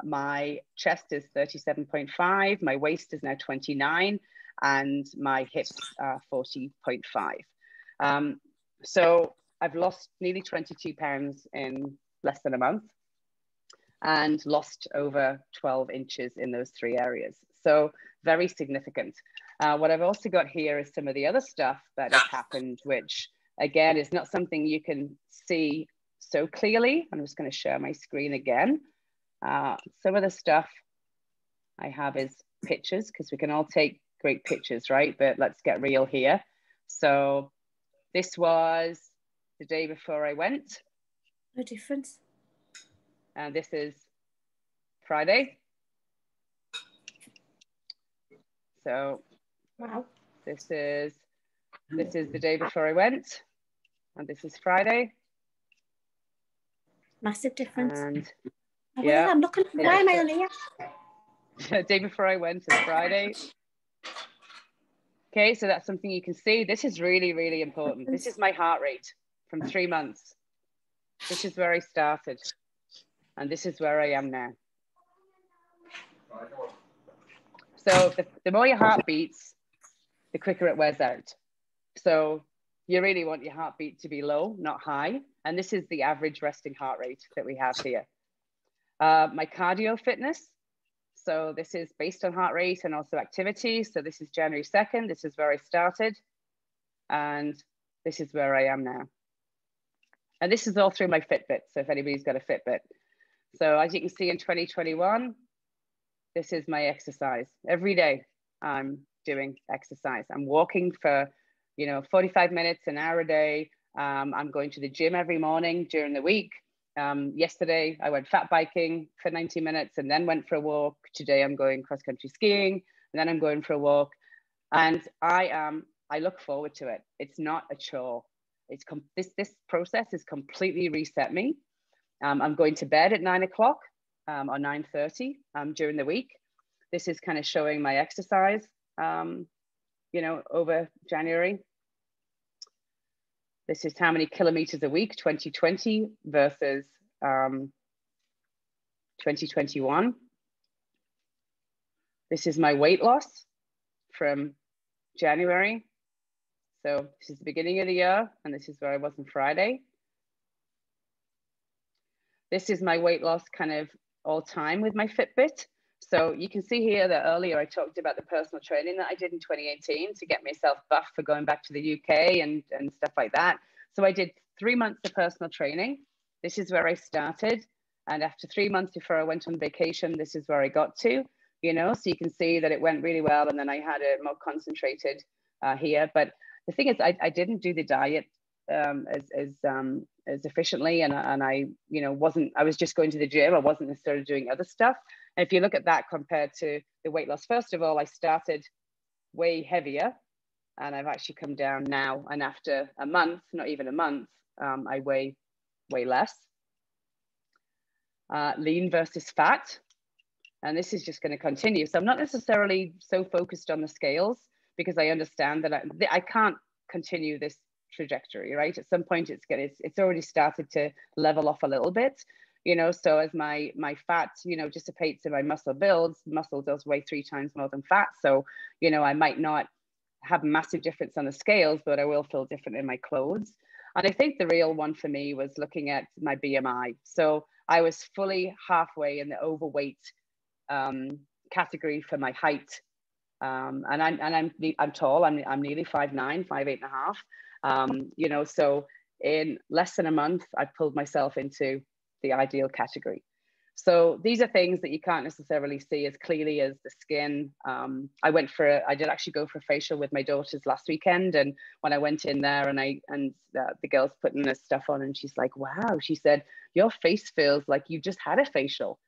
A: My chest is 37.5, my waist is now 29, and my hips are 40.5. So I've lost nearly 22 pounds in less than a month and lost over 12 inches in those 3 areas. So very significant. What I've also got here is some of the other stuff that has happened, which again is not something you can see so clearly. I'm just going to share my screen again. Some of the stuff I have is pictures, because we can all take great pictures, right? But let's get real here. So this was the day before I went.
C: No difference.
A: And this is Friday. So
C: Wow.
A: this is the day before I went, and this is Friday.
C: Massive difference.
A: And
C: oh,
A: yeah,
C: well, I'm looking. Why am I on here?
A: The day before I went is Friday. Okay, so that's something you can see. This is really, really important. This is my heart rate from 3 months. This is where I started, and this is where I am now. So the more your heart beats, the quicker it wears out. So you really want your heartbeat to be low, not high. And this is the average resting heart rate that we have here. My cardio fitness. So this is based on heart rate and also activity. So this is January 2nd. This is where I started. And this is where I am now. And this is all through my Fitbit. So if anybody's got a Fitbit. So as you can see in 2021, this is my exercise. Every day I'm doing exercise. I'm walking for, 45 minutes, an hour a day. I'm going to the gym every morning during the week. Yesterday I went fat biking for 90 minutes and then went for a walk. Today I'm going cross country skiing and then I'm going for a walk. And I look forward to it. It's not a chore. This process has completely reset me. I'm going to bed at 9 o'clock or 9:30 during the week. This is kind of showing my exercise, over January. This is how many kilometers a week, 2020 versus 2021. This is my weight loss from January. So this is the beginning of the year, and this is where I was on Friday. This is my weight loss kind of all time with my Fitbit. So you can see here that earlier I talked about the personal training that I did in 2018 to get myself buff for going back to the UK and stuff like that. So I did 3 months of personal training. This is where I started. And after 3 months before I went on vacation, this is where I got to, so you can see that it went really well. And then I had it more concentrated here. But the thing is, I didn't do the diet as efficiently, and I I was just going to the gym. I wasn't necessarily doing other stuff. And if you look at that compared to the weight loss, first of all, I started way heavier and I've actually come down now. And after a month, not even a month, I weigh way less. Lean versus fat. And this is just going to continue. So I'm not necessarily so focused on the scales because I understand that I can't continue this trajectory, right? At some point it's already started to level off a little bit, so as my fat, dissipates and my muscle builds, muscle does weigh 3 times more than fat. So, I might not have massive difference on the scales, but I will feel different in my clothes. And I think the real one for me was looking at my BMI. So I was fully halfway in the overweight category for my height. And I'm tall. I'm nearly 5'9", 5'8.5". So in less than a month, I pulled myself into the ideal category. So these are things that you can't necessarily see as clearly as the skin. I did actually go for a facial with my daughters last weekend, and when I went in there and the girl's putting this stuff on, and she's like, "Wow," she said, "Your face feels like you just had a facial."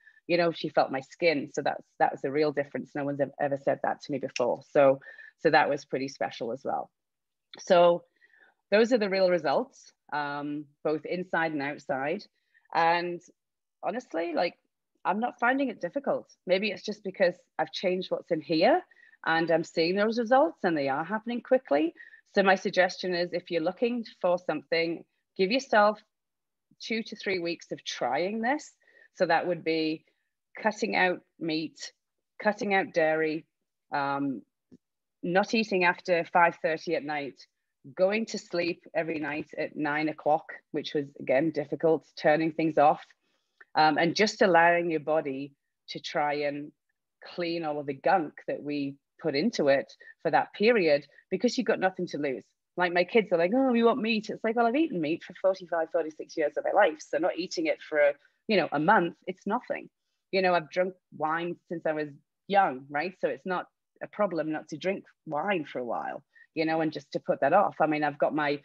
A: She felt my skin. So that was a real difference. No one's ever said that to me before. So that was pretty special as well. So those are the real results, both inside and outside. And honestly, I'm not finding it difficult. Maybe it's just because I've changed what's in here and I'm seeing those results and they are happening quickly. So my suggestion is, if you're looking for something, give yourself 2 to 3 weeks of trying this. So that would be cutting out meat, cutting out dairy, not eating after 5:30 at night, going to sleep every night at 9 o'clock, which was, again, difficult, turning things off, and just allowing your body to try and clean all of the gunk that we put into it for that period, because you've got nothing to lose. Like my kids are like, "Oh, we want meat." It's like, well, I've eaten meat for 45, 46 years of my life. So not eating it for, a month, it's nothing. I've drunk wine since I was young, right? So it's not a problem not to drink wine for a while, and just to put that off. I mean, I've got my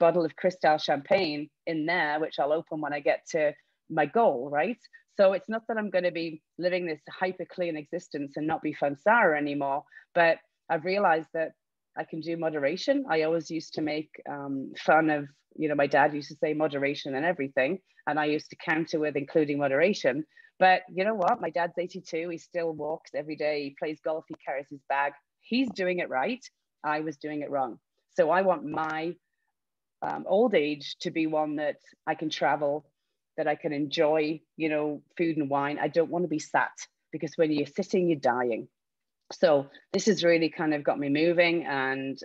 A: bottle of Cristal champagne in there, which I'll open when I get to my goal, right? So it's not that I'm going to be living this hyper clean existence and not be Fansara anymore, but I've realized that I can do moderation. I always used to make fun of, my dad used to say moderation and everything, and I used to counter with including moderation. But you know what? My dad's 82. He still walks every day. He plays golf. He carries his bag. He's doing it right. I was doing it wrong. So I want my old age to be one that I can travel, that I can enjoy, food and wine. I don't want to be sat, because when you're sitting, you're dying. So this has really kind of got me moving, and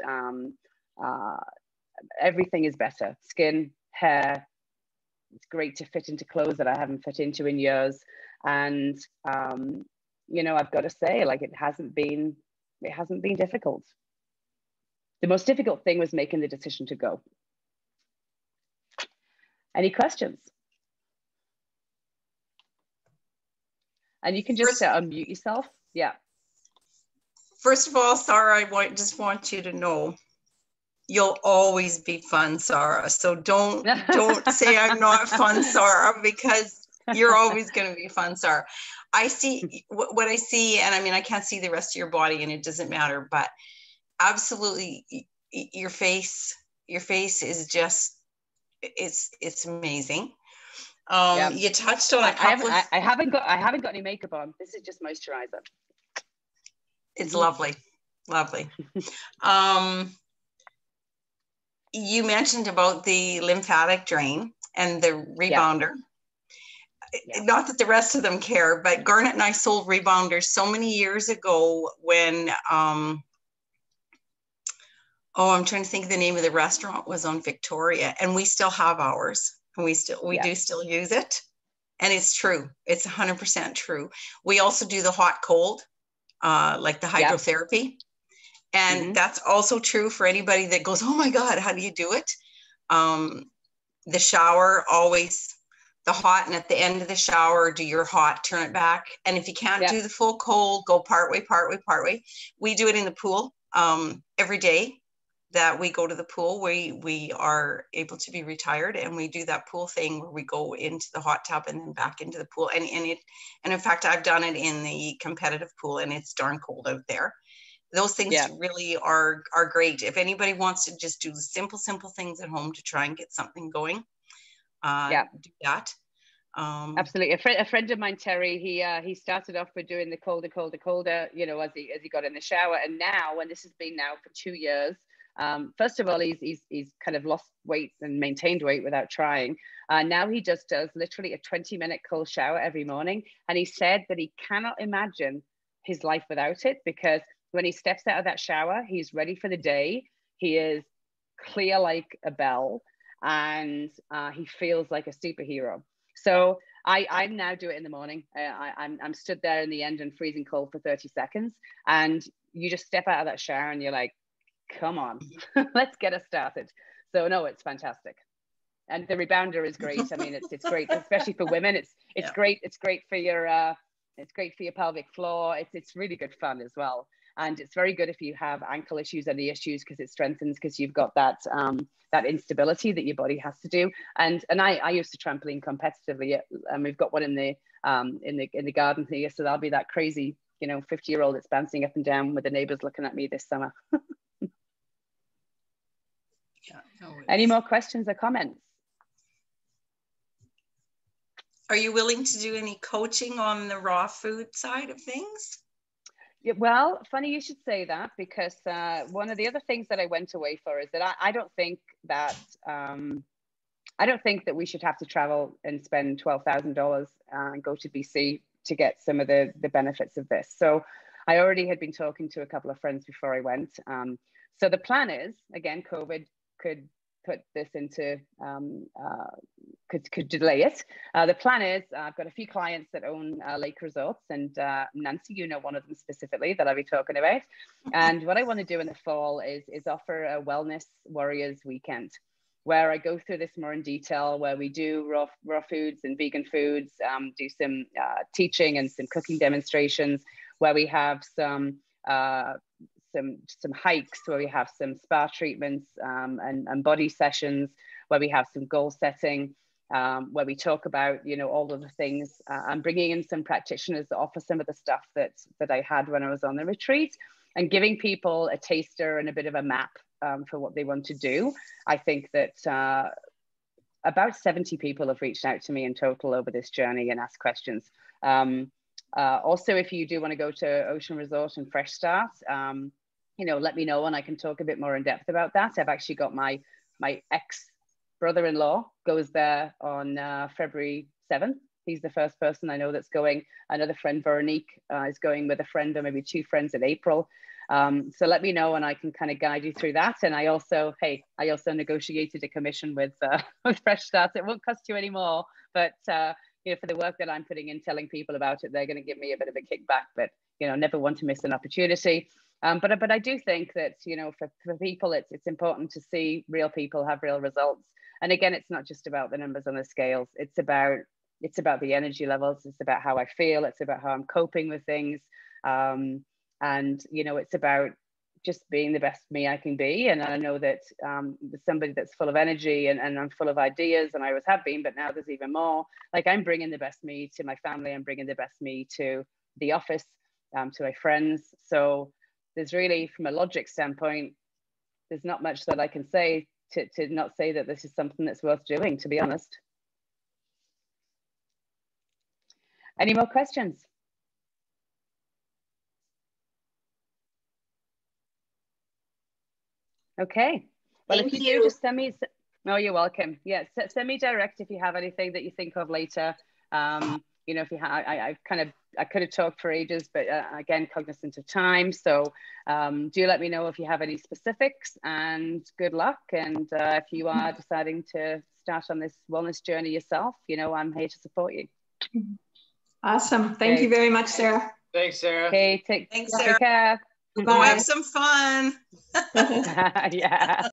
A: everything is better. Skin, hair, it's great to fit into clothes that I haven't fit into in years. And, you know, I've got to say, like, it hasn't been difficult. The most difficult thing was making the decision to go. Any questions? And you can just unmute yourself. Yeah.
D: First of all, Sarah, I just want you to know you'll always be fun, Sarah. So don't say I'm not fun, Sarah, because you're always going to be fun, Sarah. I see what I see, and I mean, I can't see the rest of your body, and it doesn't matter, but absolutely, your face is just, it's amazing.
A: Yeah.
D: You touched on a couple of...
A: I haven't got any makeup on. This is just moisturizer.
D: It's lovely, lovely. You mentioned about the lymphatic drain and the rebounder. Yeah. Not that the rest of them care, but Garnet and I sold rebounders so many years ago when, I'm trying to think of the name of the restaurant, was on Victoria, and we still have ours, and we do still use it. And it's true. It's 100% true. We also do the hot cold, like the hydrotherapy. And that's also true for anybody that goes, oh my God, how do you do it? The shower, always the hot, and at the end of the shower, do your hot, turn it back. And if you can't do the full cold, go part way. We do it in the pool every day that we go to the pool. We are able to be retired, and we do that pool thing where we go into the hot tub and then back into the pool. And in fact, I've done it in the competitive pool, and it's darn cold out there. Those things really are great. If anybody wants to just do simple things at home to try and get something going, do that.
A: Absolutely. A friend of mine, Terry, he started off with doing the colder, you know, as he got in the shower. And now, and this has been now for 2 years, first of all, he's kind of lost weight and maintained weight without trying. Now he just does literally a 20-minute cold shower every morning. And he said that he cannot imagine his life without it, because when he steps out of that shower, he's ready for the day. He is clear like a bell, and he feels like a superhero. So I now do it in the morning. I'm stood there in the end and freezing cold for 30 seconds. And you just step out of that shower and you're like, come on, let's get us started. So no, it's fantastic. And the rebounder is great. I mean, it's great, especially for women. It's great. It's great for your pelvic floor. It's really good fun as well. And it's very good if you have ankle issues and knee issues, because it strengthens, because you've got that that instability that your body has to do. And I used to trampoline competitively, and we've got one in the garden here. So that'll be that crazy, you know, 50-year-old that's bouncing up and down with the neighbors looking at me this summer. Any more questions or comments?
D: Are you willing to do any coaching on the raw food side of things?
A: Yeah, well, funny you should say that, because one of the other things that I went away for is that I don't think that we should have to travel and spend $12,000 and go to BC to get some of the benefits of this. So I already had been talking to a couple of friends before I went. So the plan is, again, COVID could put this into, could delay it. The plan is, I've got a few clients that own lake resorts, and Nancy, you know one of them specifically that I'll be talking about. And what I want to do in the fall is offer a Wellness Warriors weekend, where I go through this more in detail, where we do raw foods and vegan foods, do some teaching and some cooking demonstrations, where we have some hikes, where we have some spa treatments and body sessions, where we have some goal setting, where we talk about, you know, all of the things. I'm bringing in some practitioners that offer some of the stuff that I had when I was on the retreat, and giving people a taster and a bit of a map for what they want to do. I think that about 70 people have reached out to me in total over this journey and asked questions. Also, if you do want to go to Ocean Resort and Fresh Start, you know, let me know and I can talk a bit more in depth about that. I've actually got my ex-brother-in-law goes there on February 7th. He's the first person I know that's going. Another friend, Veronique, is going with a friend or maybe 2 friends in April. So let me know and I can kind of guide you through that. And I also negotiated a commission with Fresh Start. It won't cost you any more, but you know, for the work that I'm putting in, telling people about it, they're going to give me a bit of a kickback, but you know, never want to miss an opportunity. But I do think that, you know, for people, it's important to see real people have real results. And again, it's not just about the numbers on the scales. It's about the energy levels. It's about how I feel. It's about how I'm coping with things. And, you know, it's about just being the best me I can be. And I know that there's somebody that's full of energy and I'm full of ideas, and I always have been, but now there's even more. Like, I'm bringing the best me to my family. I'm bringing the best me to the office, to my friends. So there's really, from a logic standpoint, there's not much that I can say to not say that this is something that's worth doing, to be honest. Any more questions? Okay. Well, if you do, just send me. No, you're welcome. Yeah, send me direct if you have anything that you think of later. You know, if you have, I could have talked for ages, but again, cognizant of time. So do let me know if you have any specifics, and good luck. And if you are deciding to start on this wellness journey yourself, you know, I'm here to support you.
E: Awesome. Thank you very much, Sarah.
B: Thanks, Sarah.
A: Okay, take
D: Sarah.
A: care.
D: Go have some fun.
A: Yeah.